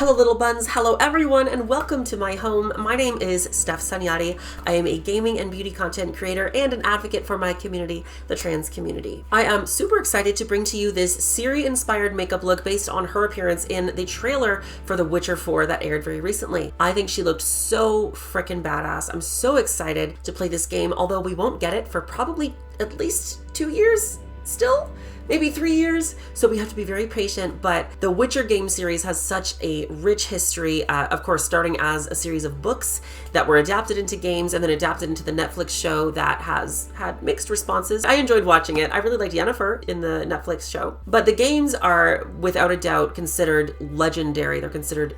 Hello little buns, hello everyone, and welcome to my home. My name is Stef Sanjati. I am a gaming and beauty content creator and an advocate for my community, the trans community. I am super excited to bring to you this Ciri inspired makeup look based on her appearance in the trailer for The Witcher 4 that aired very recently. I think she looked so freaking badass. I'm so excited to play this game, although we won't get it for probably at least 2 years still. Maybe 3 years, so we have to be very patient, but the Witcher game series has such a rich history, of course starting as a series of books that were adapted into games and then adapted into the Netflix show that has had mixed responses. I enjoyed watching it. I really liked Yennefer in the Netflix show, but the games are without a doubt considered legendary. They're considered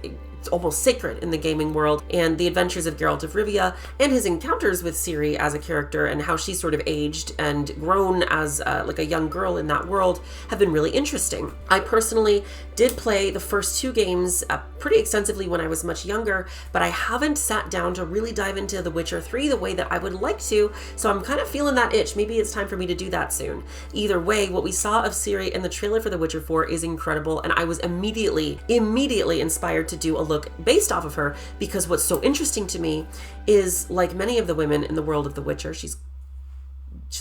almost sacred in the gaming world, and the adventures of Geralt of Rivia and his encounters with Ciri as a character and how she sort of aged and grown as like a young girl in that world have been really interesting. I personally did play the first two games pretty extensively when I was much younger, but I haven't sat down to really dive into The Witcher 3 the way that I would like to, so I'm kind of feeling that itch. Maybe it's time for me to do that soon. Either way, what we saw of Ciri in the trailer for The Witcher 4 is incredible, and I was immediately inspired to do a look based off of her, because what's so interesting to me is, like many of the women in the world of The Witcher, she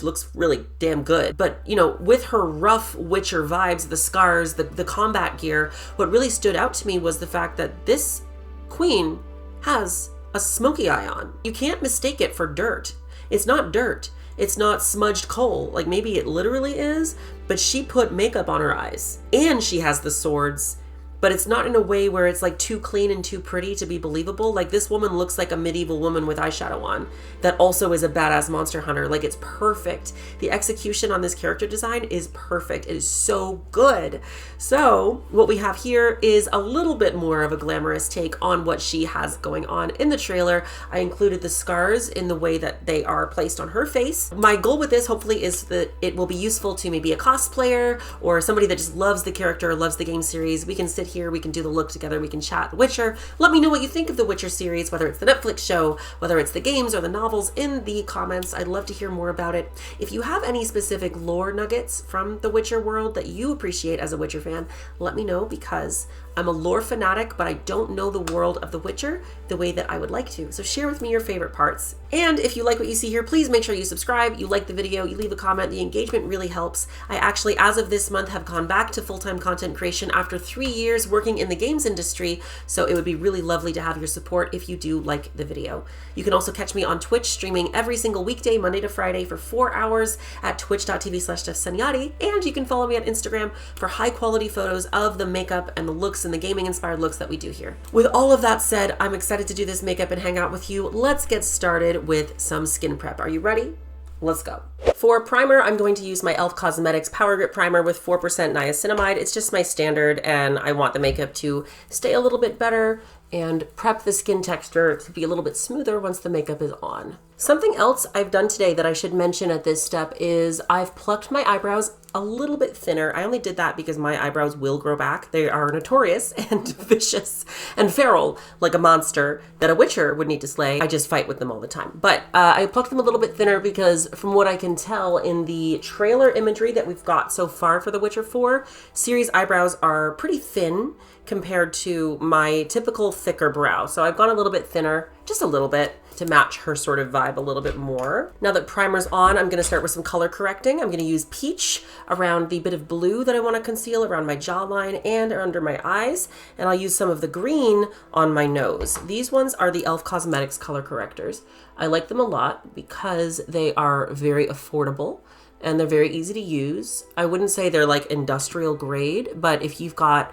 looks really damn good. But, you know, with her rough Witcher vibes, the scars, the combat gear, what really stood out to me was the fact that this queen has a smoky eye on. You can't mistake it for dirt. It's not dirt. It's not smudged coal. Like, maybe it literally is, but she put makeup on her eyes. And she has the swords, but it's not in a way where it's like too clean and too pretty to be believable. Like, this woman looks like a medieval woman with eyeshadow on that also is a badass monster hunter. Like, it's perfect. The execution on this character design is perfect. It is so good. So what we have here is a little bit more of a glamorous take on what she has going on in the trailer. I included the scars in the way that they are placed on her face. My goal with this hopefully is that it will be useful to maybe a cosplayer or somebody that just loves the character, loves the game series. We can sit here, we can do the look together, we can chat The Witcher. Let me know what you think of the Witcher series, whether it's the Netflix show, whether it's the games or the novels, in the comments. I'd love to hear more about it. If you have any specific lore nuggets from the Witcher world that you appreciate as a Witcher fan, let me know, because I'm a lore fanatic, but I don't know the world of The Witcher the way that I would like to. So share with me your favorite parts. And if you like what you see here, please make sure you subscribe, you like the video, you leave a comment. The engagement really helps. I actually, as of this month, have gone back to full-time content creation after 3 years working in the games industry. So it would be really lovely to have your support if you do like the video. You can also catch me on Twitch streaming every single weekday, Monday to Friday, for 4 hours at twitch.tv/StefSanjati. And you can follow me on Instagram for high quality photos of the makeup and the looks and the gaming inspired looks that we do here. With all of that said, I'm excited to do this makeup and hang out with you. Let's get started with some skin prep. Are you ready? Let's go. For primer, I'm going to use my e.l.f. Cosmetics Power Grip Primer with 4% niacinimide. It's just my standard, and I want the makeup to stay a little bit better and prep the skin texture to be a little bit smoother once the makeup is on. Something else I've done today that I should mention at this step is I've plucked my eyebrows a little bit thinner. I only did that because my eyebrows will grow back. They are notorious and vicious and feral, like a monster that a witcher would need to slay. I just fight with them all the time. But I plucked them a little bit thinner because, from what I can tell in the trailer imagery that we've got so far for The Witcher 4, Ciri's eyebrows are pretty thin compared to my typical thicker brow. So I've gone a little bit thinner, just a little bit, to match her sort of vibe a little bit more. Now that primer's on, I'm gonna start with some color correcting. I'm gonna use peach around the bit of blue that I wanna conceal around my jawline and under my eyes. And I'll use some of the green on my nose. These ones are the e.l.f. Cosmetics color correctors. I like them a lot because they are very affordable and they're very easy to use. I wouldn't say they're like industrial grade, but if you've got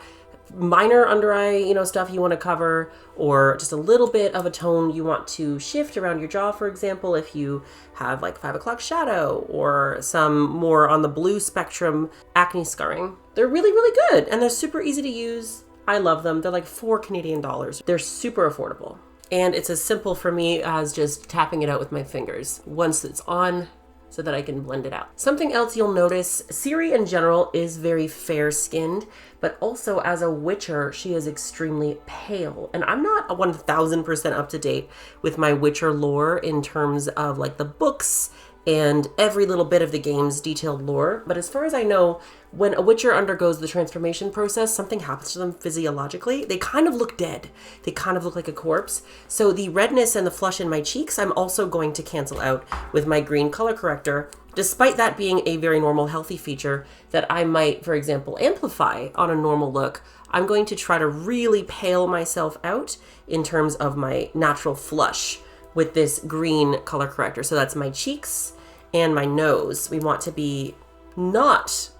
minor under eye, stuff you want to cover, or just a little bit of a tone you want to shift around your jaw, for example, if you have like 5 o'clock shadow or some more on the blue spectrum acne scarring, they're really, really good. And they're super easy to use. I love them. They're like $4 Canadian. They're super affordable. And it's as simple for me as just tapping it out with my fingers once it's on, so that I can blend it out. Something else you'll notice, Ciri in general is very fair-skinned, but also as a Witcher, she is extremely pale. And I'm not 1000% up to date with my Witcher lore in terms of like the books and every little bit of the game's detailed lore. But as far as I know, when a Witcher undergoes the transformation process, something happens to them physiologically. They kind of look dead. They kind of look like a corpse. So the redness and the flush in my cheeks, I'm also going to cancel out with my green color corrector, despite that being a very normal, healthy feature that I might, for example, amplify on a normal look. I'm going to try to really pale myself out in terms of my natural flush with this green color corrector. So that's my cheeks and my nose. We want to be not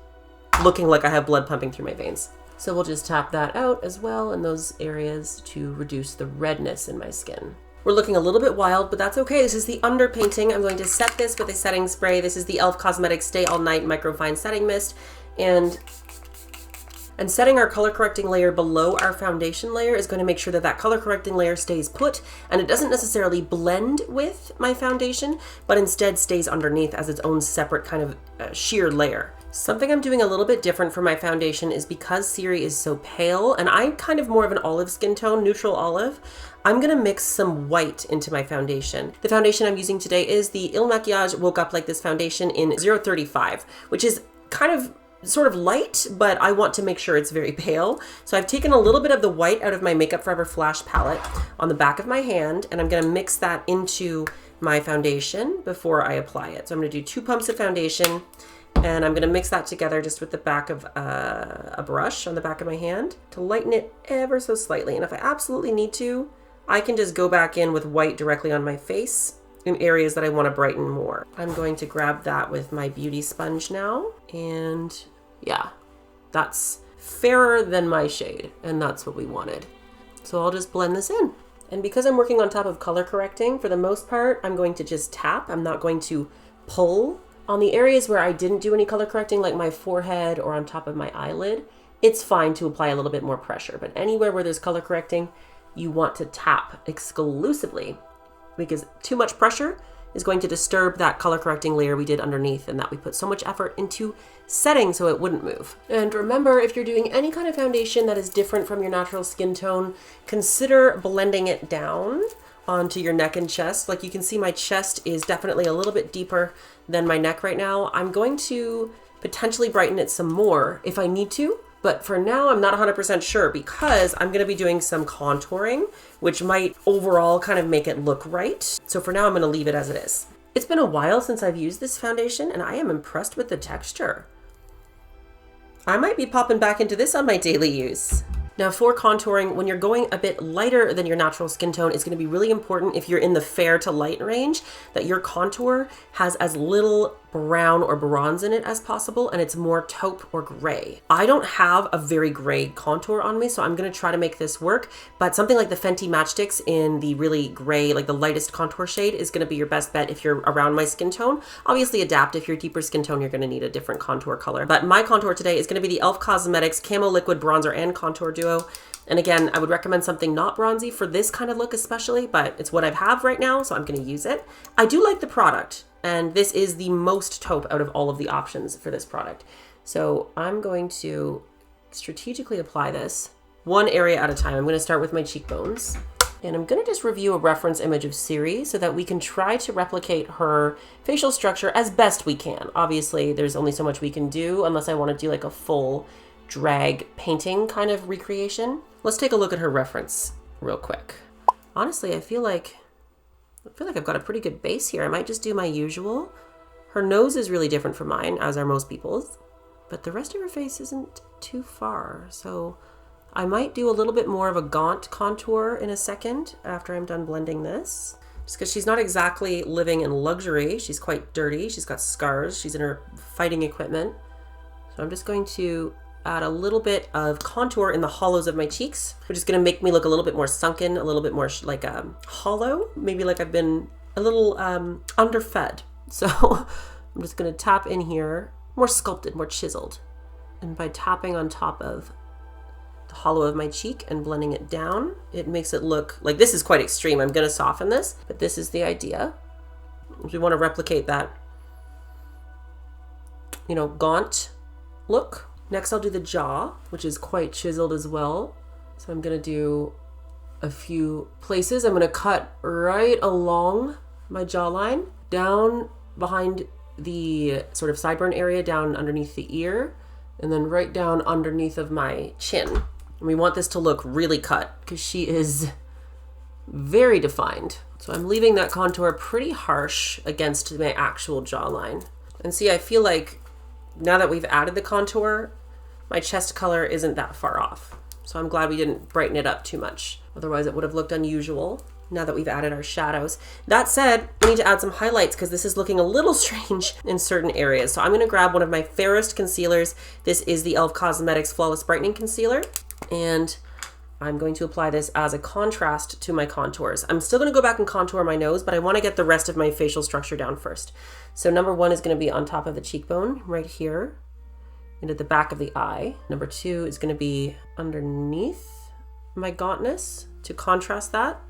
looking like I have blood pumping through my veins. So we'll just tap that out as well in those areas to reduce the redness in my skin. We're looking a little bit wild, but that's okay. This is the underpainting. I'm going to set this with a setting spray. This is the e.l.f. Cosmetics Stay All Night Microfine Setting Mist. And setting our color correcting layer below our foundation layer is going to make sure that that color correcting layer stays put, and it doesn't necessarily blend with my foundation, but instead stays underneath as its own separate kind of sheer layer. Something I'm doing a little bit different for my foundation is because Ciri is so pale, and I'm kind of more of an olive skin tone, neutral olive, I'm gonna mix some white into my foundation. The foundation I'm using today is the e.l.f. Makiage Woke Up Like This foundation in 035, which is kind of sort of light, but I want to make sure it's very pale. So I've taken a little bit of the white out of my Makeup Forever Flash palette on the back of my hand, and I'm gonna mix that into my foundation before I apply it. So I'm gonna do 2 pumps of foundation, and I'm gonna mix that together just with the back of a brush on the back of my hand to lighten it ever so slightly. And if I absolutely need to, I can just go back in with white directly on my face in areas that I want to brighten more. I'm going to grab that with my beauty sponge now, and yeah, that's fairer than my shade, and that's what we wanted. So I'll just blend this in. And because I'm working on top of color correcting, for the most part, I'm going to just tap. I'm not going to pull. On the areas where I didn't do any color correcting, like my forehead or on top of my eyelid, it's fine to apply a little bit more pressure. But anywhere where there's color correcting, you want to tap exclusively, because too much pressure is going to disturb that color correcting layer we did underneath and that we put so much effort into setting so it wouldn't move. And remember, if you're doing any kind of foundation that is different from your natural skin tone, consider blending it down onto your neck and chest. Like you can see, my chest is definitely a little bit deeper than my neck right now. I'm going to potentially brighten it some more if I need to, but for now I'm not 100% sure because I'm going to be doing some contouring, which might overall kind of make it look right. So for now I'm going to leave it as it is. It's been a while since I've used this foundation and I am impressed with the texture. I might be popping back into this on my daily use. Now for contouring, when you're going a bit lighter than your natural skin tone, it's going to be really important if you're in the fair to light range that your contour has as little brown or bronze in it as possible, and it's more taupe or gray. I don't have a very gray contour on me, so I'm going to try to make this work, but something like the Fenty matchsticks in the really gray, like the lightest contour shade, is going to be your best bet if you're around my skin tone. Obviously adapt. If you're deeper skin tone, you're going to need a different contour color, but my contour today is going to be the e.l.f. Cosmetics Camo Liquid Bronzer and Contour Duo. And again, I would recommend something not bronzy for this kind of look especially, but it's what I have right now, so I'm going to use it. I do like the product, and this is the most taupe out of all of the options for this product. So I'm going to strategically apply this one area at a time. I'm going to start with my cheekbones, and I'm going to just review a reference image of Ciri so that we can try to replicate her facial structure as best we can. Obviously, there's only so much we can do unless I want to do like a full drag painting kind of recreation. Let's take a look at her reference real quick. Honestly, I feel like I've got a pretty good base here. I might just do my usual. Her nose is really different from mine, as are most people's, but the rest of her face isn't too far. So I might do a little bit more of a gaunt contour in a second after I'm done blending this. Just because she's not exactly living in luxury. She's quite dirty. She's got scars. She's in her fighting equipment. So I'm just going to add a little bit of contour in the hollows of my cheeks, which is going to make me look a little bit more sunken, a little bit more like hollow, maybe like I've been a little underfed. So I'm just going to tap in here, more sculpted, more chiseled. And by tapping on top of the hollow of my cheek and blending it down, it makes it look like, this is quite extreme. I'm going to soften this, but this is the idea. We want to replicate that, you know, gaunt look. Next, I'll do the jaw, which is quite chiseled as well. So I'm going to do a few places. I'm going to cut right along my jawline, down behind the sort of sideburn area down underneath the ear, and then right down underneath of my chin. And we want this to look really cut because she is very defined. So I'm leaving that contour pretty harsh against my actual jawline. And see, I feel like now that we've added the contour, my chest color isn't that far off. So I'm glad we didn't brighten it up too much. Otherwise it would have looked unusual now that we've added our shadows. That said, we need to add some highlights because this is looking a little strange in certain areas. So I'm gonna grab one of my fairest concealers. This is the e.l.f. Cosmetics Flawless Brightening Concealer. And I'm going to apply this as a contrast to my contours. I'm still gonna go back and contour my nose, but I wanna get the rest of my facial structure down first. So number 1 is gonna be on top of the cheekbone right here, and at the back of the eye. Number 2 is gonna be underneath my gauntness to contrast that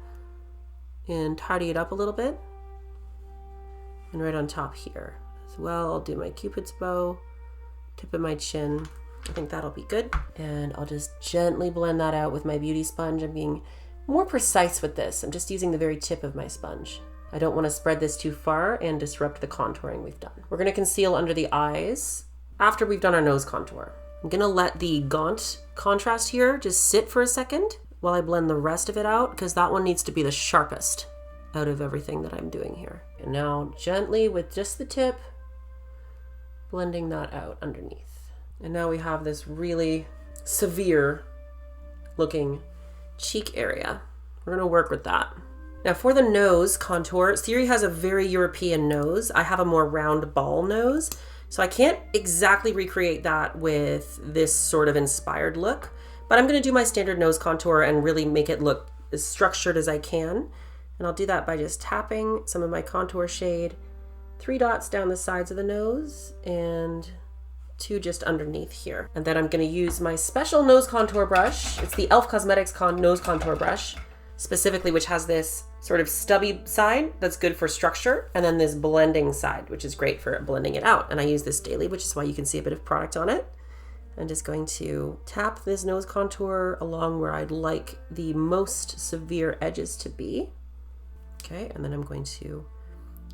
and tidy it up a little bit. And right on top here as well, I'll do my Cupid's bow, tip of my chin. I think that'll be good. And I'll just gently blend that out with my beauty sponge. I'm being more precise with this. I'm just using the very tip of my sponge. I don't want to spread this too far and disrupt the contouring we've done. We're gonna conceal under the eyes after we've done our nose contour. I'm gonna let the gaunt contrast here just sit for a second while I blend the rest of it out, because that one needs to be the sharpest out of everything that I'm doing here. And now gently with just the tip, blending that out underneath. And now we have this really severe looking cheek area. We're gonna work with that. Now for the nose contour, Ciri has a very European nose. I have a more round ball nose, so I can't exactly recreate that with this sort of inspired look, but I'm gonna do my standard nose contour and really make it look as structured as I can. And I'll do that by just tapping some of my contour shade, 3 dots down the sides of the nose and 2 just underneath here. And then I'm gonna use my special nose contour brush. It's the e.l.f. Cosmetics nose contour brush, specifically, which has this sort of stubby side that's good for structure, and then this blending side, which is great for blending it out. And I use this daily, which is why you can see a bit of product on it. I'm just going to tap this nose contour along where I'd like the most severe edges to be. Okay, and then I'm going to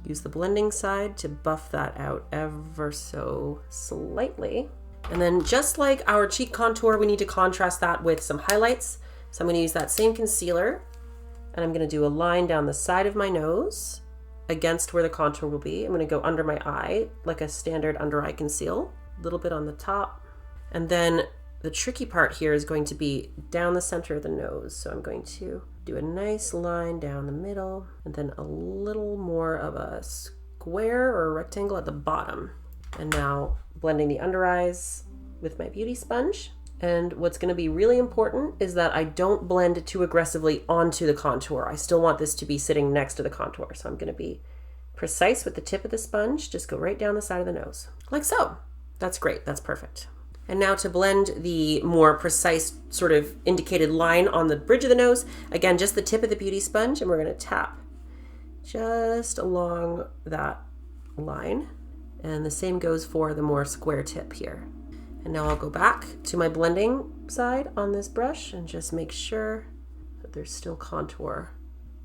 use the blending side to buff that out ever so slightly. And then just like our cheek contour, we need to contrast that with some highlights. So I'm gonna use that same concealer, and I'm gonna do a line down the side of my nose against where the contour will be. I'm gonna go under my eye, like a standard under eye conceal, a little bit on the top. And then the tricky part here is going to be down the center of the nose. So I'm going to do a nice line down the middle, and then a little more of a square or a rectangle at the bottom. And now blending the under eyes with my beauty sponge. And what's gonna be really important is that I don't blend too aggressively onto the contour. I still want this to be sitting next to the contour. So I'm gonna be precise with the tip of the sponge, just go right down the side of the nose, like so. That's great, that's perfect. And now to blend the more precise sort of indicated line on the bridge of the nose, again, just the tip of the beauty sponge, and we're gonna tap just along that line. And the same goes for the more square tip here. And now I'll go back to my blending side on this brush and just make sure that there's still contour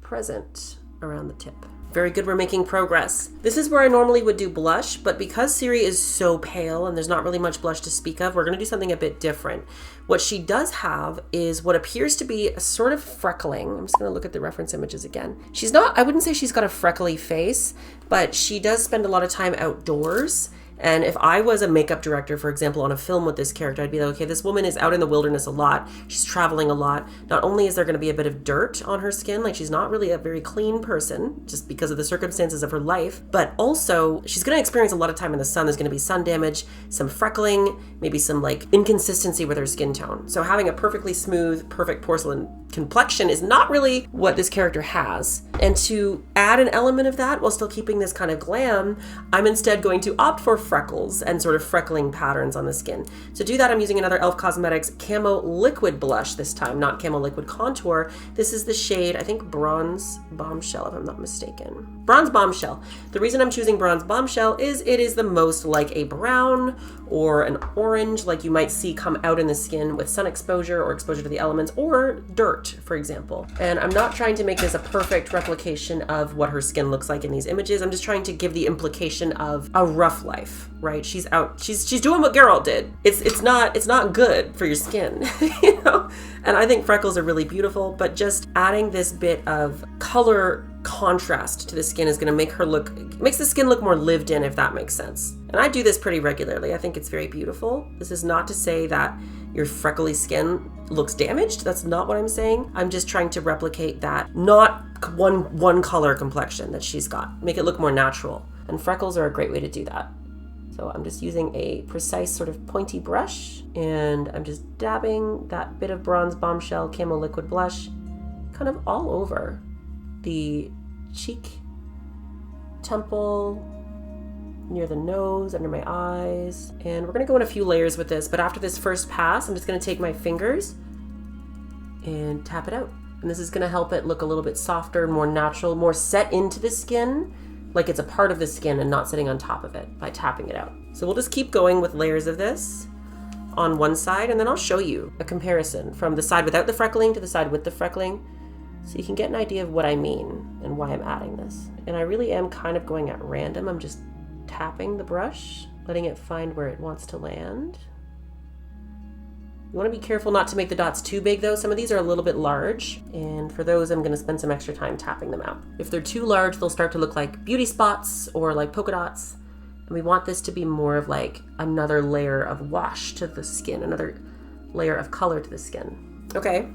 present around the tip. Very good, we're making progress. This is where I normally would do blush, but because Ciri is so pale and there's not really much blush to speak of, we're gonna do something a bit different. What she does have is what appears to be a sort of freckling. I'm just gonna look at the reference images again. She's not, I wouldn't say she's got a freckly face, but she does spend a lot of time outdoors. And if I was a makeup director, for example, on a film with this character, I'd be like, okay, this woman is out in the wilderness a lot. She's traveling a lot. Not only is there going to be a bit of dirt on her skin, like she's not really a very clean person just because of the circumstances of her life, but also she's going to experience a lot of time in the sun. There's going to be sun damage, some freckling, maybe some like inconsistency with her skin tone. So having a perfectly smooth, perfect porcelain complexion is not really what this character has. And to add an element of that while still keeping this kind of glam, I'm instead going to opt for freckles and sort of freckling patterns on the skin. To do that, I'm using another e.l.f. Cosmetics Camo Liquid Blush this time, not Camo Liquid Contour. This is the shade, I think Bronze Bombshell, if I'm not mistaken. Bronze Bombshell. The reason I'm choosing Bronze Bombshell is it is the most like a brown or an orange like you might see come out in the skin with sun exposure or exposure to the elements, or dirt, for example. And I'm not trying to make this a perfect replication of what her skin looks like in these images. I'm just trying to give the implication of a rough life, right? She's doing what Geralt did. It's not good for your skin, you know? And I think freckles are really beautiful, but just adding this bit of color contrast to the skin is going to makes the skin look more lived in, if that makes sense. And I do this pretty regularly. I think it's very beautiful. This is not to say that your freckly skin looks damaged. That's not what I'm saying. I'm just trying to replicate that, not one color complexion that she's got. Make it look more natural. And freckles are a great way to do that. So I'm just using a precise sort of pointy brush, and I'm just dabbing that bit of Bronze Bombshell Camo liquid blush kind of all over the cheek, temple, near the nose, under my eyes. And we're gonna go in a few layers with this, but after this first pass, I'm just gonna take my fingers and tap it out. And this is gonna help it look a little bit softer, more natural, more set into the skin, like it's a part of the skin and not sitting on top of it by tapping it out. So we'll just keep going with layers of this on one side, and then I'll show you a comparison from the side without the freckling to the side with the freckling, so you can get an idea of what I mean and why I'm adding this. And I really am kind of going at random. I'm just tapping the brush, letting it find where it wants to land. You want to be careful not to make the dots too big though. Some of these are a little bit large, and for those I'm going to spend some extra time tapping them out. If they're too large, they'll start to look like beauty spots or like polka dots. And we want this to be more of like another layer of wash to the skin, another layer of color to the skin. Okay.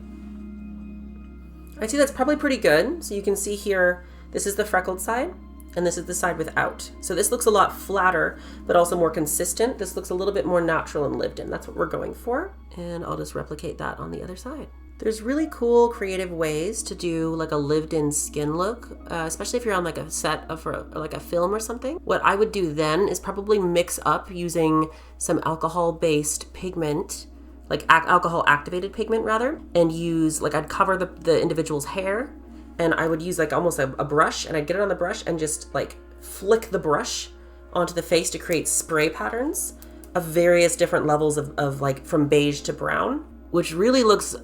I see that's probably pretty good. So you can see here, this is the freckled side and this is the side without. So this looks a lot flatter, but also more consistent. This looks a little bit more natural and lived in. That's what we're going for. And I'll just replicate that on the other side. There's really cool creative ways to do like a lived in skin look, especially if you're on like a set of like a film or something. What I would do then is probably mix up using some alcohol-based pigment, like alcohol activated pigment rather, and use like, I'd cover the individual's hair, and I would use like almost a brush, and I'd get it on the brush and just like flick the brush onto the face to create spray patterns of various different levels of like from beige to brown, which really looks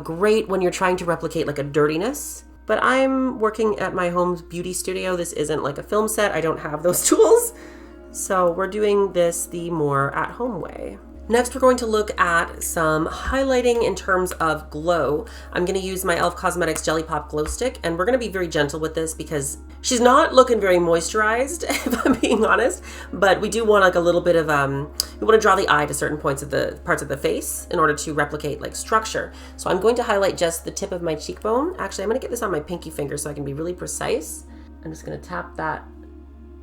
great when you're trying to replicate like a dirtiness. But I'm working at my home beauty studio. This isn't like a film set. I don't have those tools. So we're doing this the more at home way. Next, we're going to look at some highlighting in terms of glow. I'm going to use my e.l.f. Cosmetics Jelly Pop Glow Stick, and we're going to be very gentle with this because she's not looking very moisturized, if I'm being honest, but we do want like a little bit of, we want to draw the eye to certain parts of the face in order to replicate like structure. So I'm going to highlight just the tip of my cheekbone. Actually, I'm going to get this on my pinky finger so I can be really precise. I'm just going to tap that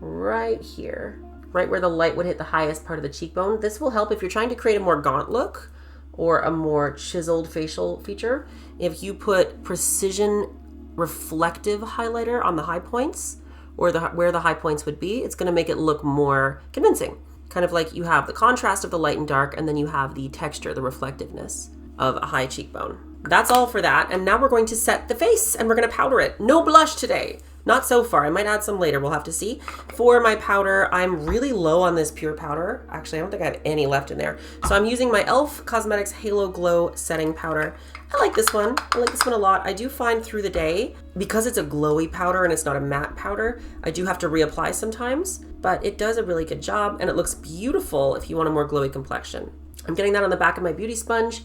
right here, right where the light would hit the highest part of the cheekbone. This will help if you're trying to create a more gaunt look or a more chiseled facial feature. If you put precision reflective highlighter on the high points or where the high points would be, it's going to make it look more convincing. Kind of like you have the contrast of the light and dark, and then you have the texture, the reflectiveness of a high cheekbone. That's all for that. And now we're going to set the face and we're going to powder it. No blush today. Not so far. I might add some later. We'll have to see. For my powder, I'm really low on this pure powder. Actually, I don't think I have any left in there. So I'm using my e.l.f. Cosmetics Halo Glow Setting Powder. I like this one. I like this one a lot. I do find through the day, because it's a glowy powder and it's not a matte powder, I do have to reapply sometimes, but it does a really good job and it looks beautiful if you want a more glowy complexion. I'm getting that on the back of my beauty sponge,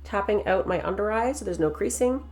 tapping out my under eye so there's no creasing,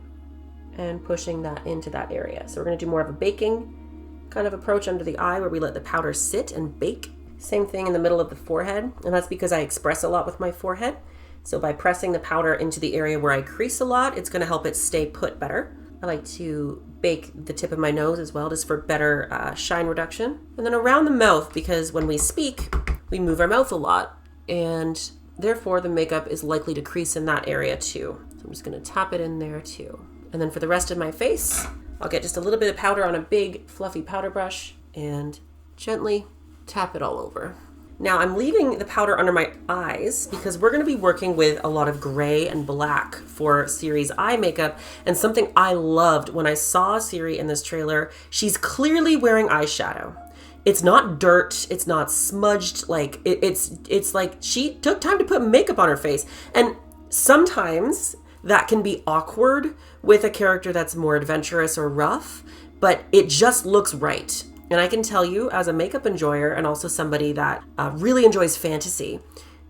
and pushing that into that area. So we're going to do more of a baking kind of approach under the eye where we let the powder sit and bake. Same thing in the middle of the forehead, and that's because I express a lot with my forehead. So by pressing the powder into the area where I crease a lot, it's going to help it stay put better. I like to bake the tip of my nose as well, just for better shine reduction. And then around the mouth, because when we speak, we move our mouth a lot, and therefore the makeup is likely to crease in that area too. So I'm just going to tap it in there too. And then for the rest of my face, I'll get just a little bit of powder on a big fluffy powder brush and gently tap it all over. Now I'm leaving the powder under my eyes because we're going to be working with a lot of gray and black for Ciri's eye makeup. And something I loved when I saw Ciri in this trailer, she's clearly wearing eyeshadow. It's not dirt. It's not smudged. Like it's like she took time to put makeup on her face. And sometimes that can be awkward with a character that's more adventurous or rough, but it just looks right. And I can tell you, as a makeup enjoyer and also somebody that really enjoys fantasy,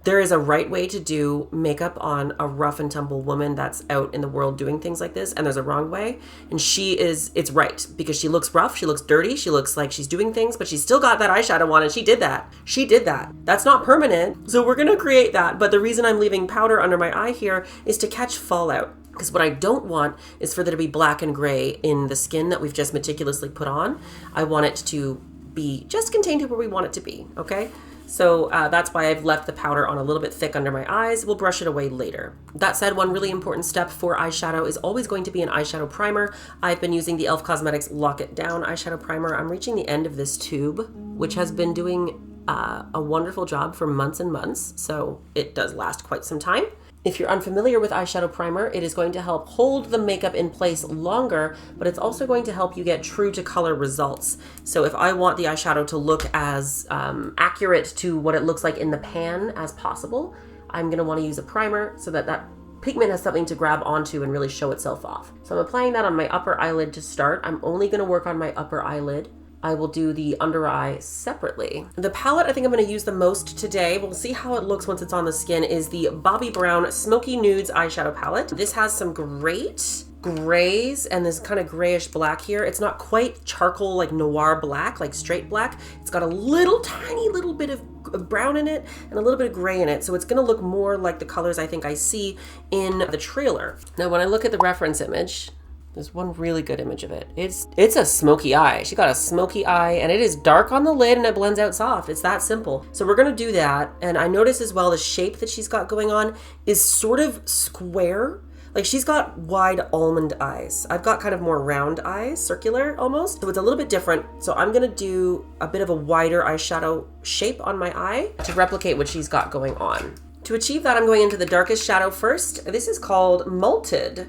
there is a right way to do makeup on a rough and tumble woman that's out in the world doing things like this, and there's a wrong way. And it's right, because she looks rough, she looks dirty, she looks like she's doing things, but she's still got that eyeshadow on, and she did that. She did that. That's not permanent, so we're gonna create that. But the reason I'm leaving powder under my eye here is to catch fallout. Because what I don't want is for there to be black and gray in the skin that we've just meticulously put on. I want it to be just contained to where we want it to be, okay? So that's why I've left the powder on a little bit thick under my eyes. We'll brush it away later. That said, one really important step for eyeshadow is always going to be an eyeshadow primer. I've been using the e.l.f. Cosmetics Lock It Down eyeshadow primer. I'm reaching the end of this tube, which has been doing a wonderful job for months and months. So it does last quite some time. If you're unfamiliar with eyeshadow primer, it is going to help hold the makeup in place longer, but it's also going to help you get true to color results. So if I want the eyeshadow to look as accurate to what it looks like in the pan as possible, I'm gonna wanna use a primer so that that pigment has something to grab onto and really show itself off. So I'm applying that on my upper eyelid to start. I'm only gonna work on my upper eyelid. I will do the under eye separately. The palette I think I'm gonna use the most today, we'll see how it looks once it's on the skin, is the Bobbi Brown Smoky Nudes eyeshadow palette. This has some great grays and this kind of grayish black here. It's not quite charcoal like noir black, like straight black. It's got a little tiny little bit of brown in it and a little bit of gray in it. So it's gonna look more like the colors I think I see in the trailer. Now when I look at the reference image, there's one really good image of it. It's a smoky eye. She got a smoky eye and it is dark on the lid and it blends out soft. It's that simple. So we're gonna do that. And I notice as well the shape that she's got going on is sort of square. Like she's got wide almond eyes. I've got kind of more round eyes, circular almost. So it's a little bit different. So I'm gonna do a bit of a wider eyeshadow shape on my eye to replicate what she's got going on. To achieve that, I'm going into the darkest shadow first. This is called Malted.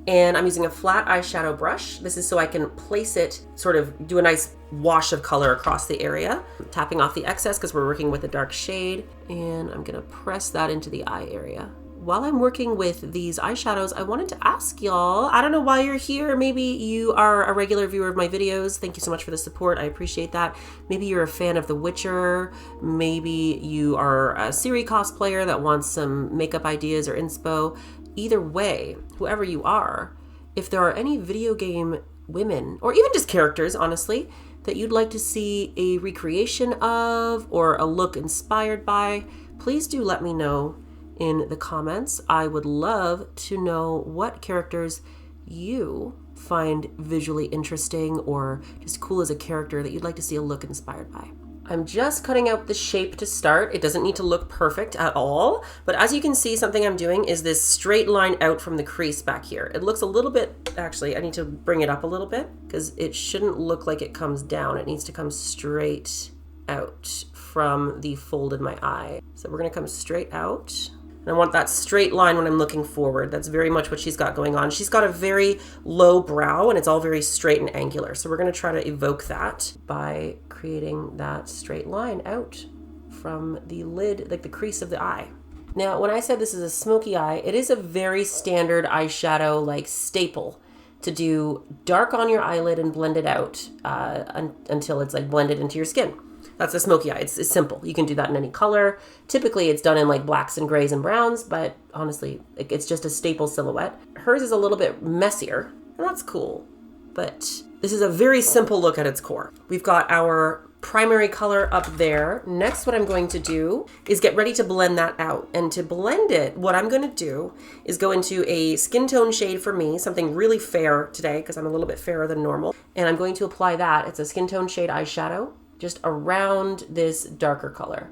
And I'm using a flat eyeshadow brush. This is so I can place it, sort of do a nice wash of color across the area. I'm tapping off the excess because we're working with a dark shade. And I'm gonna press that into the eye area. While I'm working with these eyeshadows, I wanted to ask y'all, I don't know why you're here. Maybe you are a regular viewer of my videos. Thank you so much for the support. I appreciate that. Maybe you're a fan of The Witcher. Maybe you are a Ciri cosplayer that wants some makeup ideas or inspo. Either way, whoever you are, if there are any video game women, or even just characters, honestly, that you'd like to see a recreation of or a look inspired by, please do let me know in the comments. I would love to know what characters you find visually interesting or just cool as a character that you'd like to see a look inspired by. I'm just cutting out the shape to start. It doesn't need to look perfect at all, but as you can see, something I'm doing is this straight line out from the crease back here. It looks a little bit, actually, I need to bring it up a little bit because it shouldn't look like it comes down. It needs to come straight out from the fold in my eye. So we're gonna come straight out. And I want that straight line when I'm looking forward. That's very much what she's got going on. She's got a very low brow and it's all very straight and angular. So we're gonna try to evoke that by creating that straight line out from the lid, like the crease of the eye. Now, when I said this is a smoky eye, it is a very standard eyeshadow like staple to do dark on your eyelid and blend it out until it's like blended into your skin. That's a smoky eye. It's simple. You can do that in any color. Typically, it's done in like blacks and grays and browns, but honestly, it's just a staple silhouette. Hers is a little bit messier, and that's cool. But this is a very simple look at its core. We've got our primary color up there. Next, what I'm going to do is get ready to blend that out. And to blend it, what I'm going to do is go into a skin tone shade for me, something really fair today, because I'm a little bit fairer than normal. And I'm going to apply that. It's a skin tone shade eyeshadow, just around this darker color,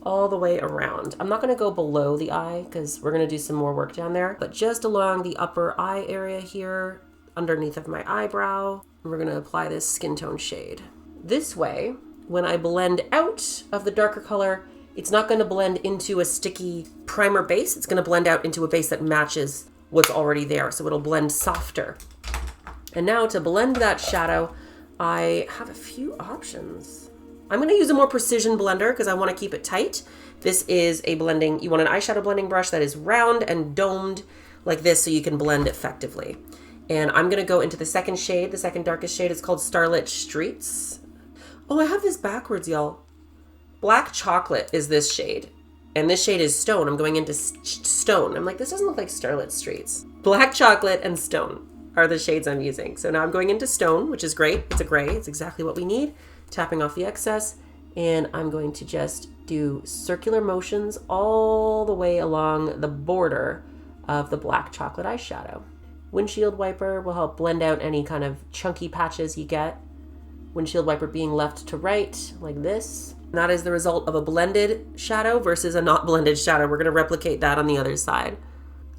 all the way around. I'm not gonna go below the eye because we're gonna do some more work down there, but just along the upper eye area here, underneath of my eyebrow, we're gonna apply this skin tone shade. This way, when I blend out of the darker color, it's not gonna blend into a sticky primer base, it's gonna blend out into a base that matches what's already there, so it'll blend softer. And now to blend that shadow, I have a few options. I'm going to use a more precision blender because I want to keep it tight. This is a blending, you want an eyeshadow blending brush that is round and domed like this so you can blend effectively. And I'm going to go into the second shade, the second darkest shade. It's called Starlit Streets. Oh, I have this backwards, y'all. Black Chocolate is this shade. And this shade is Stone. I'm going into Stone. I'm like, this doesn't look like Starlit Streets. Black Chocolate and Stone are the shades I'm using. So now I'm going into Stone, which is great. It's a gray. It's exactly what we need. Tapping off the excess. And I'm going to just do circular motions all the way along the border of the Black Chocolate eyeshadow. Windshield wiper will help blend out any kind of chunky patches you get. Windshield wiper being left to right, like this. And that is the result of a blended shadow versus a not blended shadow. We're going to replicate that on the other side.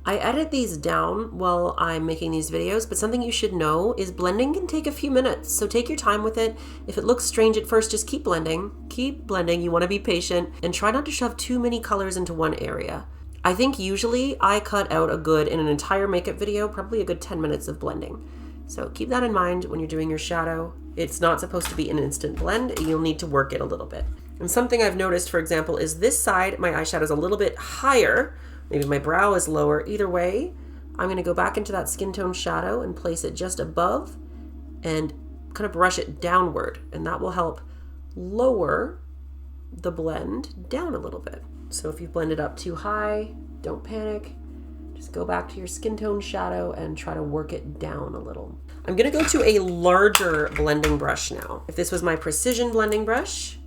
I edit these down while I'm making these videos, but something you should know is blending can take a few minutes. So take your time with it. If it looks strange at first, just keep blending. Keep blending. You want to be patient and try not to shove too many colors into one area. I think usually I cut out in an entire makeup video, probably a good 10 minutes of blending. So keep that in mind when you're doing your shadow. It's not supposed to be an instant blend. You'll need to work it a little bit. And something I've noticed, for example, is this side, my eyeshadow is a little bit higher. Maybe my brow is lower. Either way, I'm going to go back into that skin tone shadow and place it just above and kind of brush it downward. And that will help lower the blend down a little bit. So if you blend it up too high, don't panic. Just go back to your skin tone shadow and try to work it down a little. I'm going to go to a larger blending brush now. If this was my precision blending brush,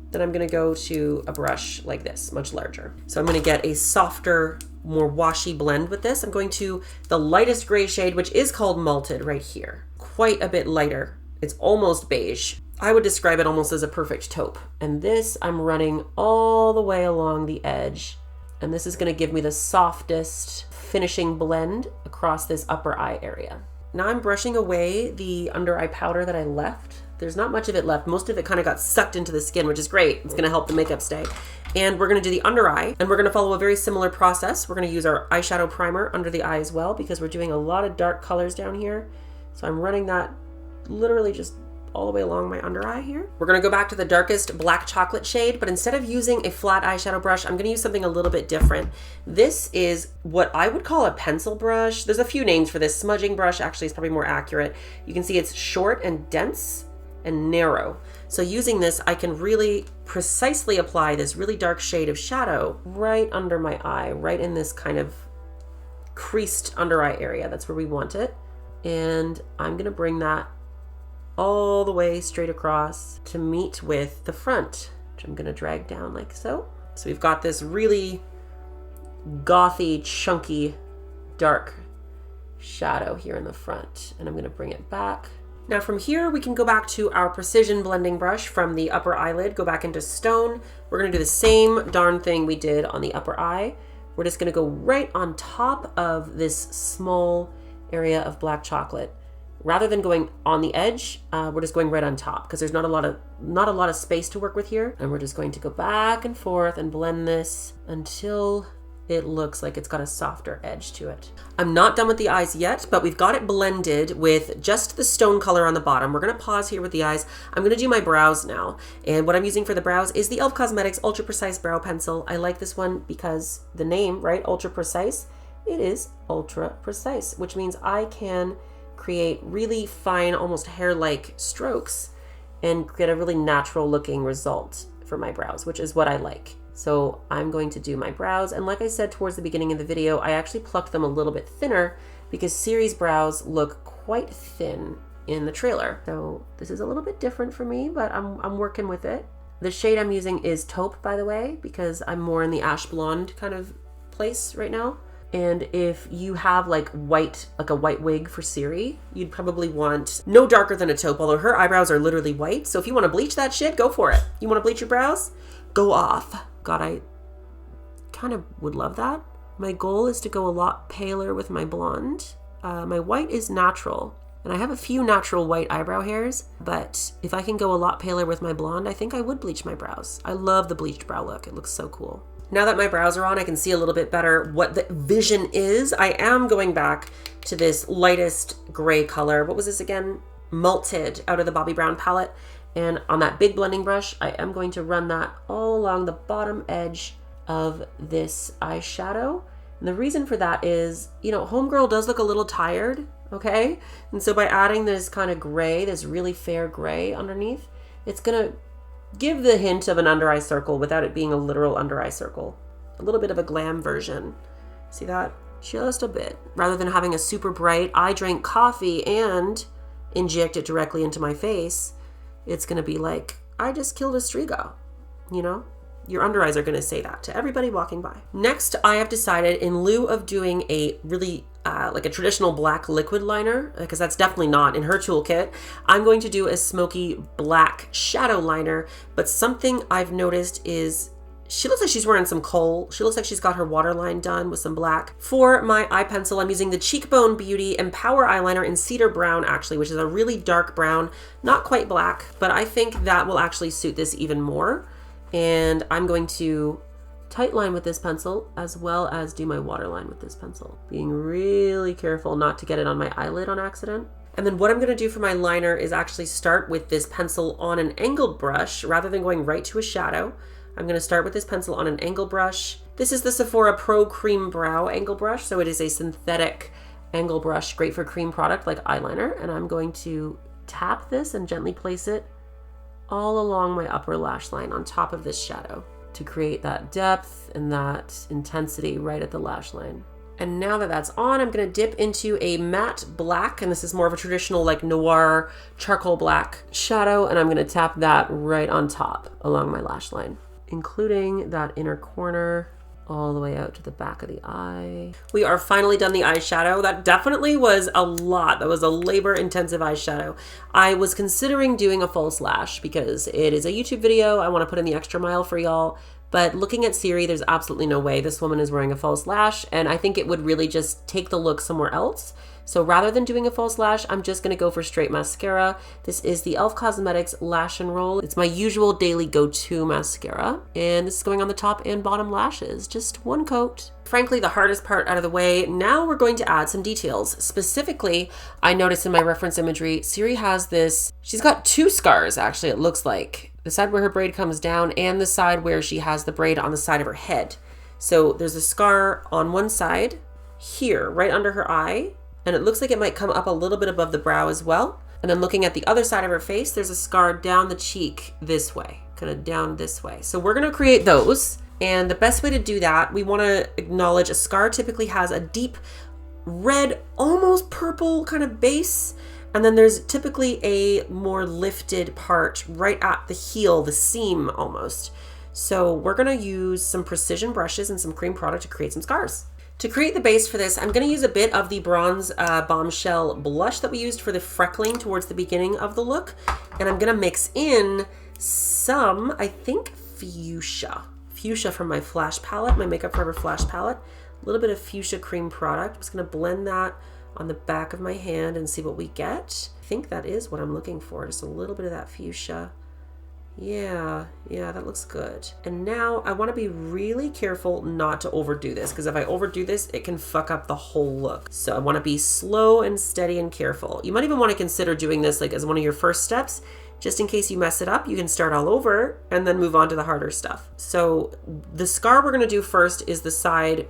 then I'm going to go to a brush like this, much larger. So I'm going to get a softer, more washy blend with this. I'm going to the lightest gray shade, which is called Malted right here. Quite a bit lighter. It's almost beige. I would describe it almost as a perfect taupe. And this I'm running all the way along the edge. And this is going to give me the softest finishing blend across this upper eye area. Now I'm brushing away the under eye powder that I left. There's not much of it left. Most of it kind of got sucked into the skin, which is great. It's going to help the makeup stay. And we're going to do the under eye, and we're going to follow a very similar process. We're going to use our eyeshadow primer under the eye as well, because we're doing a lot of dark colors down here. So I'm running that literally just all the way along my under eye here. We're going to go back to the darkest Black Chocolate shade, but instead of using a flat eyeshadow brush, I'm going to use something a little bit different. This is what I would call a pencil brush. There's a few names for this. Smudging brush actually is probably more accurate. You can see it's short and dense and narrow. So using this, I can really precisely apply this really dark shade of shadow right under my eye, right in this kind of creased under eye area. That's where we want it. And I'm going to bring that all the way straight across to meet with the front, which I'm going to drag down like so. So we've got this really gothy, chunky, dark shadow here in the front, and I'm going to bring it back. Now from here, we can go back to our precision blending brush from the upper eyelid, go back into Stone. We're going to do the same darn thing we did on the upper eye. We're just going to go right on top of this small area of Black Chocolate. Rather than going on the edge, we're just going right on top because there's not a lot of space to work with here. And we're just going to go back and forth and blend this until it looks like it's got a softer edge to it. I'm not done with the eyes yet, but we've got it blended with just the stone color on the bottom. We're gonna pause here with the eyes. I'm gonna do my brows now. And what I'm using for the brows is the e.l.f. Cosmetics Ultra Precise Brow Pencil. I like this one because the name, right, Ultra Precise, it is ultra precise, which means I can create really fine, almost hair-like strokes and get a really natural looking result for my brows, which is what I like. So I'm going to do my brows. And like I said towards the beginning of the video, I actually plucked them a little bit thinner because Ciri's brows look quite thin in the trailer. So this is a little bit different for me, but I'm working with it. The shade I'm using is taupe, by the way, because I'm more in the ash blonde kind of place right now. And if you have like a white wig for Ciri, you'd probably want no darker than a taupe, although her eyebrows are literally white. So if you want to bleach that shit, go for it. You want to bleach your brows? Go off. God, I kind of would love that. My goal is to go a lot paler with my blonde. My white is natural, and I have a few natural white eyebrow hairs, but if I can go a lot paler with my blonde, I think I would bleach my brows. I love the bleached brow look. It looks so cool. Now that my brows are on, I can see a little bit better what the vision is. I am going back to this lightest gray color. What was this again? Malted, out of the Bobbi Brown palette. And on that big blending brush, I am going to run that all along the bottom edge of this eyeshadow. And the reason for that is, you know, Homegirl does look a little tired, okay? And so by adding this kind of gray, this really fair gray underneath, it's gonna give the hint of an under eye circle without it being a literal under eye circle. A little bit of a glam version. See that? Just a bit. Rather than having a super bright, I drank coffee and inject it directly into my face, it's gonna be like, I just killed a strigo, you know? Your under eyes are gonna say that to everybody walking by. Next, I have decided, in lieu of doing a really like a traditional black liquid liner, because that's definitely not in her toolkit, I'm going to do a smoky black shadow liner. But something I've noticed is she looks like she's wearing some kohl. She looks like she's got her waterline done with some black. For my eye pencil, I'm using the Cheekbone Beauty Empower Eyeliner in Cedar Brown, actually, which is a really dark brown, not quite black, but I think that will actually suit this even more. And I'm going to tight line with this pencil as well as do my waterline with this pencil, being really careful not to get it on my eyelid on accident. And then what I'm going to do for my liner is actually start with this pencil on an angled brush rather than going right to a shadow. I'm going to start with this pencil on an angle brush. This is the Sephora Pro Cream Brow Angle Brush, so it is a synthetic angle brush, great for cream product like eyeliner. And I'm going to tap this and gently place it all along my upper lash line on top of this shadow to create that depth and that intensity right at the lash line. And now that that's on, I'm gonna dip into a matte black, and this is more of a traditional like noir charcoal black shadow, and I'm gonna tap that right on top along my lash line, including that inner corner all the way out to the back of the eye. We are finally done the eyeshadow. That definitely was a lot. That was a labor-intensive eyeshadow. I was considering doing a false lash because it is a YouTube video. I want to put in the extra mile for y'all. But looking at Ciri, there's absolutely no way this woman is wearing a false lash, and I think it would really just take the look somewhere else. So rather than doing a false lash, I'm just gonna go for straight mascara. This is the e.l.f. Cosmetics Lash and Roll. It's my usual daily go-to mascara, and this is going on the top and bottom lashes, just one coat. Frankly, the hardest part out of the way. Now we're going to add some details. Specifically, I noticed in my reference imagery, Ciri has this, she's got two scars actually, it looks like. The side where her braid comes down and the side where she has the braid on the side of her head. So there's a scar on one side here, right under her eye, and it looks like it might come up a little bit above the brow as well. And then looking at the other side of her face, there's a scar down the cheek this way, kind of down this way. So we're gonna create those. And the best way to do that, we wanna acknowledge a scar typically has a deep red, almost purple kind of base. And then there's typically a more lifted part right at the heel, the seam almost. So we're gonna use some precision brushes and some cream product to create some scars. To create the base for this, I'm gonna use a bit of the Bronze Bombshell blush that we used for the freckling towards the beginning of the look. And I'm gonna mix in some, I think, fuchsia. Fuchsia from my Flash palette, my Makeup Forever Flash palette. A little bit of fuchsia cream product. I'm just gonna blend that on the back of my hand and see what we get. I think that is what I'm looking for, just a little bit of that fuchsia. Yeah, that looks good. And now I wanna be really careful not to overdo this, because if I overdo this, it can fuck up the whole look. So I wanna be slow and steady and careful. You might even wanna consider doing this like as one of your first steps, just in case you mess it up, you can start all over and then move on to the harder stuff. So the scar we're gonna do first is the side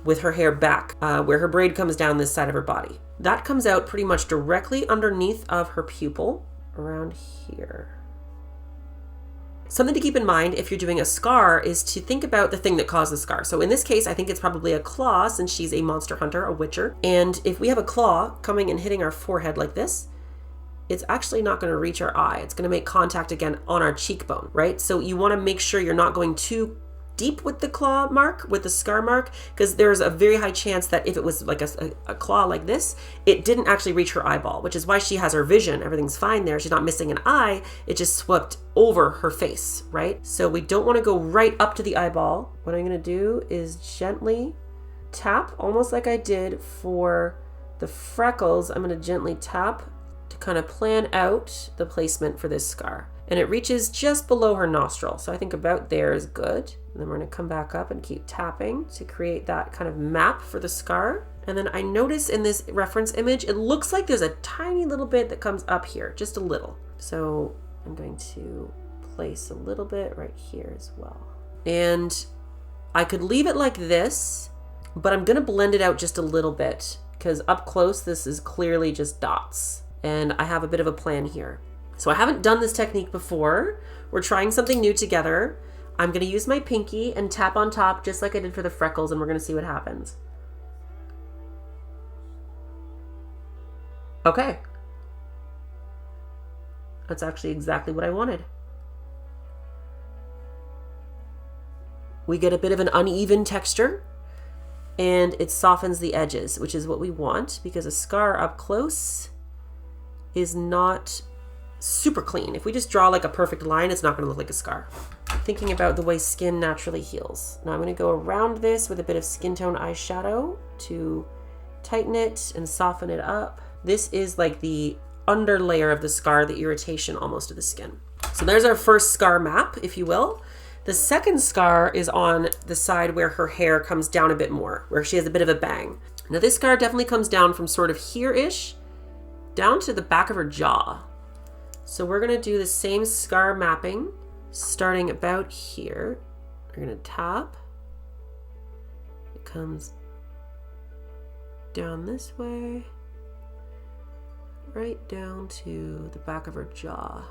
with her hair back, where her braid comes down this side of her body. That comes out pretty much directly underneath of her pupil, around here. Something to keep in mind if you're doing a scar is to think about the thing that caused the scar. So in this case, I think it's probably a claw, since she's a monster hunter, a witcher. And if we have a claw coming and hitting our forehead like this, it's actually not gonna reach our eye. It's gonna make contact again on our cheekbone, right? So you wanna make sure you're not going too deep with the claw mark, with the scar mark, because there's a very high chance that if it was like a claw like this, it didn't actually reach her eyeball, which is why she has her vision. Everything's fine there. She's not missing an eye. It just swept over her face, right? So we don't want to go right up to the eyeball. What I'm going to do is gently tap, almost like I did for the freckles. I'm going to gently tap to kind of plan out the placement for this scar. And it reaches just below her nostril. So I think about there is good. And then we're gonna come back up and keep tapping to create that kind of map for the scar. And then I notice in this reference image, it looks like there's a tiny little bit that comes up here, just a little. So I'm going to place a little bit right here as well. And I could leave it like this, but I'm going to blend it out just a little bit because up close, this is clearly just dots. And I have a bit of a plan here. So I haven't done this technique before. We're trying something new together. I'm going to use my pinky and tap on top just like I did for the freckles, and we're going to see what happens. Okay. That's actually exactly what I wanted. We get a bit of an uneven texture, and it softens the edges, which is what we want because a scar up close is not super clean. If we just draw like a perfect line, it's not going to look like a scar. Thinking about the way skin naturally heals. Now I'm going to go around this with a bit of skin tone eyeshadow to tighten it and soften it up. This is like the under layer of the scar, the irritation almost of the skin. So there's our first scar map, if you will. The second scar is on the side where her hair comes down a bit more, where she has a bit of a bang. Now this scar definitely comes down from sort of here-ish down to the back of her jaw. So we're going to do the same scar mapping starting about here. We're going to tap. It comes down this way, right down to the back of her jaw.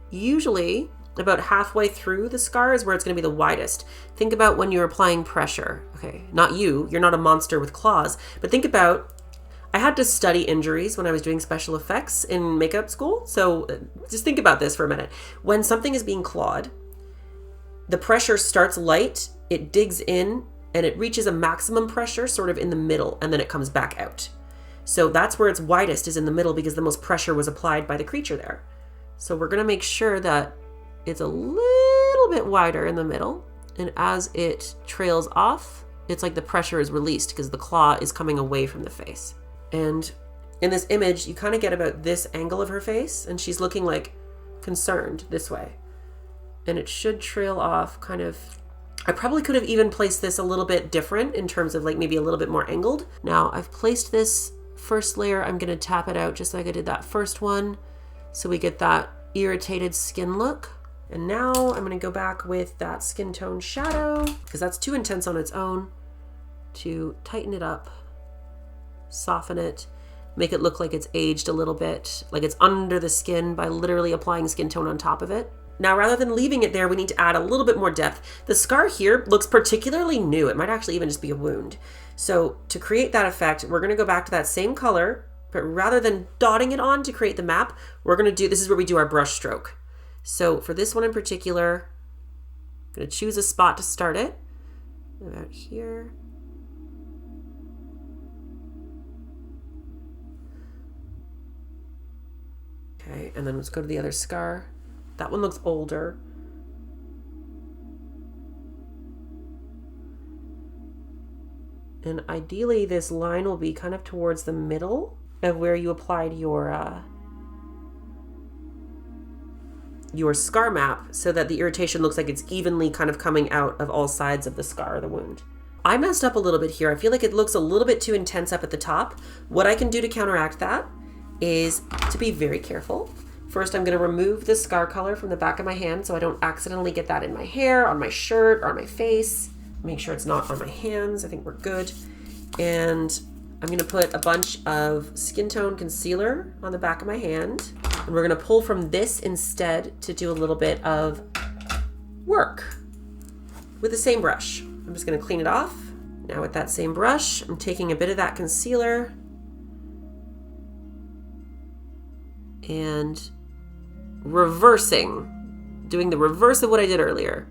Usually about halfway through the scar is where it's going to be the widest. Think about when you're applying pressure. Okay, not you, you're not a monster with claws, but think about, I had to study injuries when I was doing special effects in makeup school. So just think about this for a minute. When something is being clawed, the pressure starts light, it digs in, and it reaches a maximum pressure sort of in the middle, and then it comes back out. So that's where it's widest, is in the middle, because the most pressure was applied by the creature there. So we're going to make sure that it's a little bit wider in the middle, and as it trails off, it's like the pressure is released because the claw is coming away from the face. And in this image, you kind of get about this angle of her face, and she's looking like concerned this way. And it should trail off kind of, I probably could have even placed this a little bit different in terms of like maybe a little bit more angled. Now I've placed this first layer, I'm going to tap it out just like I did that first one. So we get that irritated skin look. And now I'm going to go back with that skin tone shadow because that's too intense on its own, to tighten it up, soften it, make it look like it's aged a little bit, like it's under the skin by literally applying skin tone on top of it. Now, rather than leaving it there, we need to add a little bit more depth. The scar here looks particularly new. It might actually even just be a wound. So to create that effect, we're going to go back to that same color, but rather than dotting it on to create the map, we're going to do, this is where we do our brush stroke. So for this one in particular, I'm going to choose a spot to start it, about here. Okay, and then let's go to the other scar. That one looks older. And ideally this line will be kind of towards the middle of where you applied your scar map, so that the irritation looks like it's evenly kind of coming out of all sides of the scar or the wound. I messed up a little bit here. I feel like it looks a little bit too intense up at the top. What I can do to counteract that is to be very careful. First, I'm going to remove the scar color from the back of my hand so I don't accidentally get that in my hair, on my shirt, or on my face. Make sure it's not on my hands. I think we're good. And I'm going to put a bunch of skin tone concealer on the back of my hand. And we're going to pull from this instead to do a little bit of work with the same brush. I'm just going to clean it off. Now with that same brush, I'm taking a bit of that concealer and reversing, doing the reverse of what I did earlier.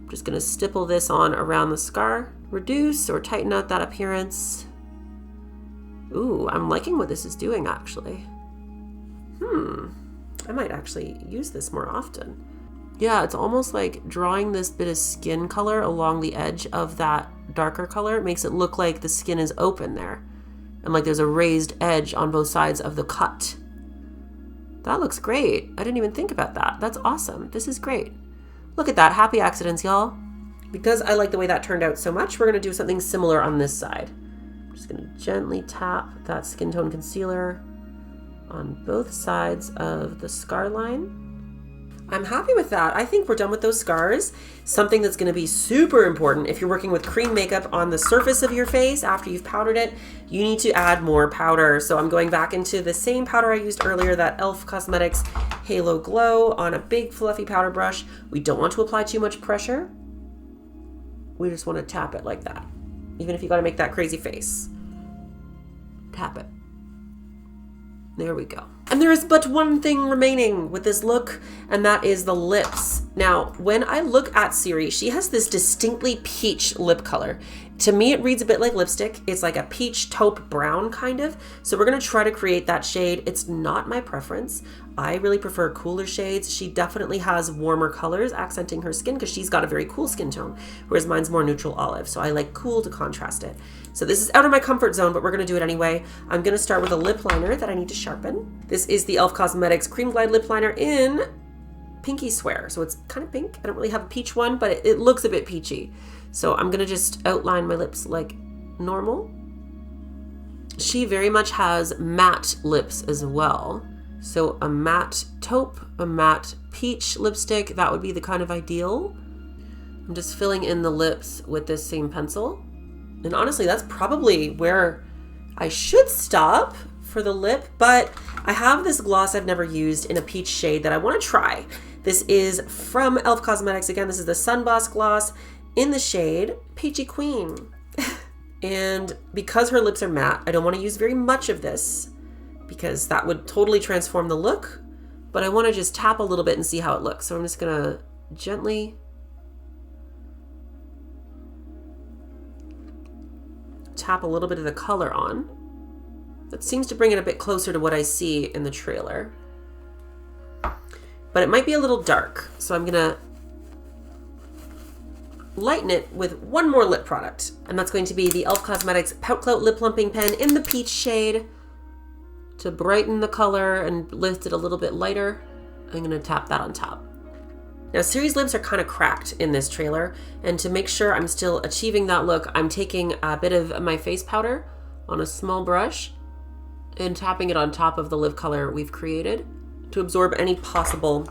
I'm just going to stipple this on around the scar, reduce or tighten out that appearance. Ooh, I'm liking what this is doing actually. I might actually use this more often. Yeah, it's almost like drawing this bit of skin color along the edge of that darker color. It makes it look like the skin is open there, and like there's a raised edge on both sides of the cut. That looks great. I didn't even think about that. That's awesome. This is great. Look at that. Happy accidents, y'all. Because I like the way that turned out so much, we're going to do something similar on this side. I'm just going to gently tap that skin tone concealer on both sides of the scar line. I'm happy with that. I think we're done with those scars. Something that's going to be super important if you're working with cream makeup on the surface of your face after you've powdered it, you need to add more powder. So I'm going back into the same powder I used earlier, that e.l.f. Cosmetics Halo Glow, on a big fluffy powder brush. We don't want to apply too much pressure. We just want to tap it like that. Even if you got to make that crazy face. Tap it. There we go. And there is but one thing remaining with this look, and that is the lips. Now, when I look at Ciri, she has this distinctly peach lip color. To me, it reads a bit like lipstick. It's like a peach taupe brown kind of. So we're gonna try to create that shade. It's not my preference. I really prefer cooler shades. She definitely has warmer colors accenting her skin because she's got a very cool skin tone, whereas mine's more neutral olive. So I like cool to contrast it. So this is out of my comfort zone, but we're gonna do it anyway. I'm gonna start with a lip liner that I need to sharpen. This is the e.l.f. Cosmetics Cream Glide Lip Liner in Pinky Swear. So it's kind of pink. I don't really have a peach one, but it looks a bit peachy. So I'm gonna just outline my lips like normal. She very much has matte lips as well. So a matte taupe, a matte peach lipstick, that would be the kind of ideal. I'm just filling in the lips with this same pencil. And honestly, that's probably where I should stop for the lip, but I have this gloss I've never used in a peach shade that I wanna try. This is from e.l.f. Cosmetics. Again, this is the Sun Boss gloss in the shade Peachy Queen. And because her lips are matte, I don't wanna use very much of this because that would totally transform the look, but I wanna just tap a little bit and see how it looks. So I'm just gonna gently tap a little bit of the color on. That seems to bring it a bit closer to what I see in the trailer. But it might be a little dark, so I'm gonna lighten it with one more lip product. And that's going to be the e.l.f. Cosmetics Pout Clout Lip Plumping Pen in the peach shade. To brighten the color and lift it a little bit lighter, I'm gonna tap that on top. Now, Ciri's lips are kind of cracked in this trailer, and to make sure I'm still achieving that look, I'm taking a bit of my face powder on a small brush and tapping it on top of the lip color we've created to absorb any possible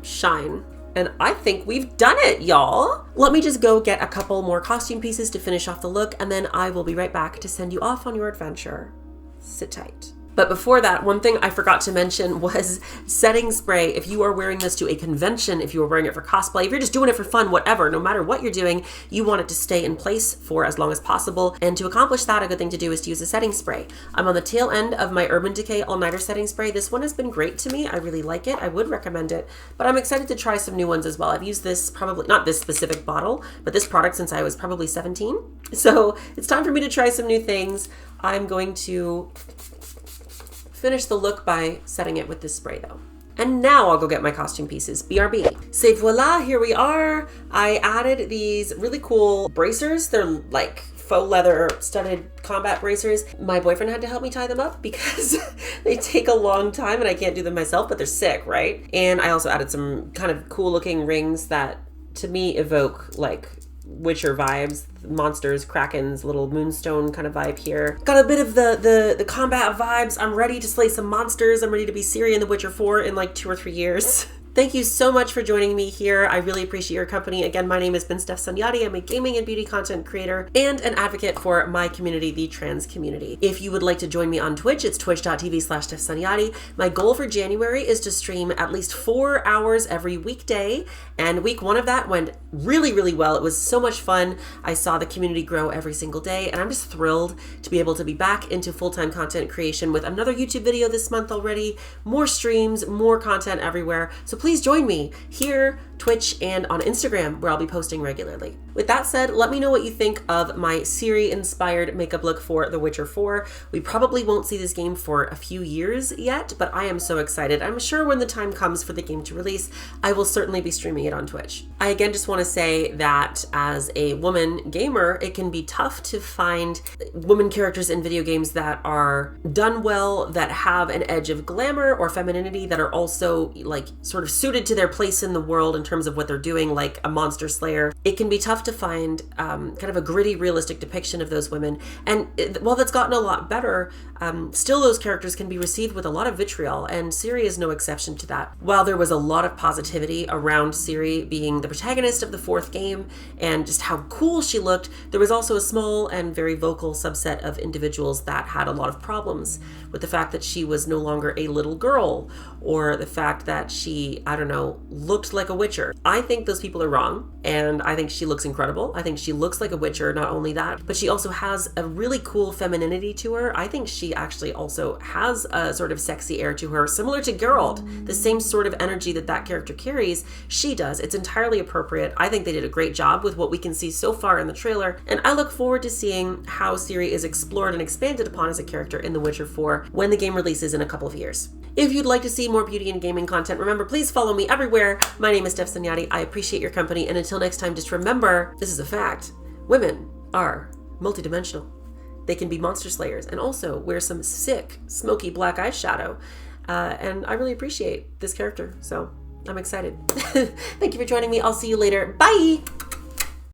shine. And I think we've done it, y'all. Let me just go get a couple more costume pieces to finish off the look, and then I will be right back to send you off on your adventure. Sit tight. But before that, one thing I forgot to mention was setting spray. If you are wearing this to a convention, if you are wearing it for cosplay, if you're just doing it for fun, whatever, no matter what you're doing, you want it to stay in place for as long as possible. And to accomplish that, a good thing to do is to use a setting spray. I'm on the tail end of my Urban Decay All-Nighter setting spray. This one has been great to me. I really like it. I would recommend it, but I'm excited to try some new ones as well. I've used this probably, not this specific bottle, but this product since I was probably 17. So it's time for me to try some new things. I'm going to finish the look by setting it with this spray though. And now I'll go get my costume pieces. BRB. C'est voila, here we are. I added these really cool bracers. They're like faux leather studded combat bracers. My boyfriend had to help me tie them up because they take a long time and I can't do them myself, but they're sick, right? And I also added some kind of cool looking rings that to me evoke like Witcher vibes, monsters, krakens, little moonstone kind of vibe here. Got a bit of the combat vibes. I'm ready to slay some monsters. I'm ready to be Ciri in The Witcher 4 in like 2 or 3 years. Thank you so much for joining me here. I really appreciate your company. Again, my name has been Stef Sanjati. I'm a gaming and beauty content creator and an advocate for my community, the trans community. If you would like to join me on Twitch, it's twitch.tv/StefSanjati. My goal for January is to stream at least 4 hours every weekday, and week 1 of that went really, really well. It was so much fun. I saw the community grow every single day, and I'm just thrilled to be able to be back into full-time content creation with another YouTube video this month already, more streams, more content everywhere. So please join me here, Twitch, and on Instagram, where I'll be posting regularly. With that said, let me know what you think of my Ciri-inspired makeup look for The Witcher 4. We probably won't see this game for a few years yet, but I am so excited. I'm sure when the time comes for the game to release, I will certainly be streaming it on Twitch. I again just want to say that as a woman gamer, it can be tough to find women characters in video games that are done well, that have an edge of glamour or femininity, that are also like sort of suited to their place in the world in terms of what they're doing, like a monster slayer. It can be tough to find kind of a gritty, realistic depiction of those women. And while that's gotten a lot better, still those characters can be received with a lot of vitriol, and Ciri is no exception to that. While there was a lot of positivity around Ciri being the protagonist of the 4th game and just how cool she looked, there was also a small and very vocal subset of individuals that had a lot of problems with the fact that she was no longer a little girl, or the fact that she, I don't know, looked like a witcher. I think those people are wrong, and I think she looks incredible. I think she looks like a witcher, not only that, but she also has a really cool femininity to her. I think she actually also has a sort of sexy air to her, similar to Geralt. The same sort of energy that that character carries, she does. It's entirely appropriate. I think they did a great job with what we can see so far in the trailer, and I look forward to seeing how Ciri is explored and expanded upon as a character in The Witcher 4 when the game releases in a couple of years. If you'd like to see more beauty and gaming content, remember, please follow me everywhere. My name is Stef Sanjati. I appreciate your company, and until next time, just remember, this is a fact. Women are multidimensional. They can be monster slayers and also wear some sick, smoky black eyeshadow. And I really appreciate this character, so I'm excited. Thank you for joining me. I'll see you later. Bye!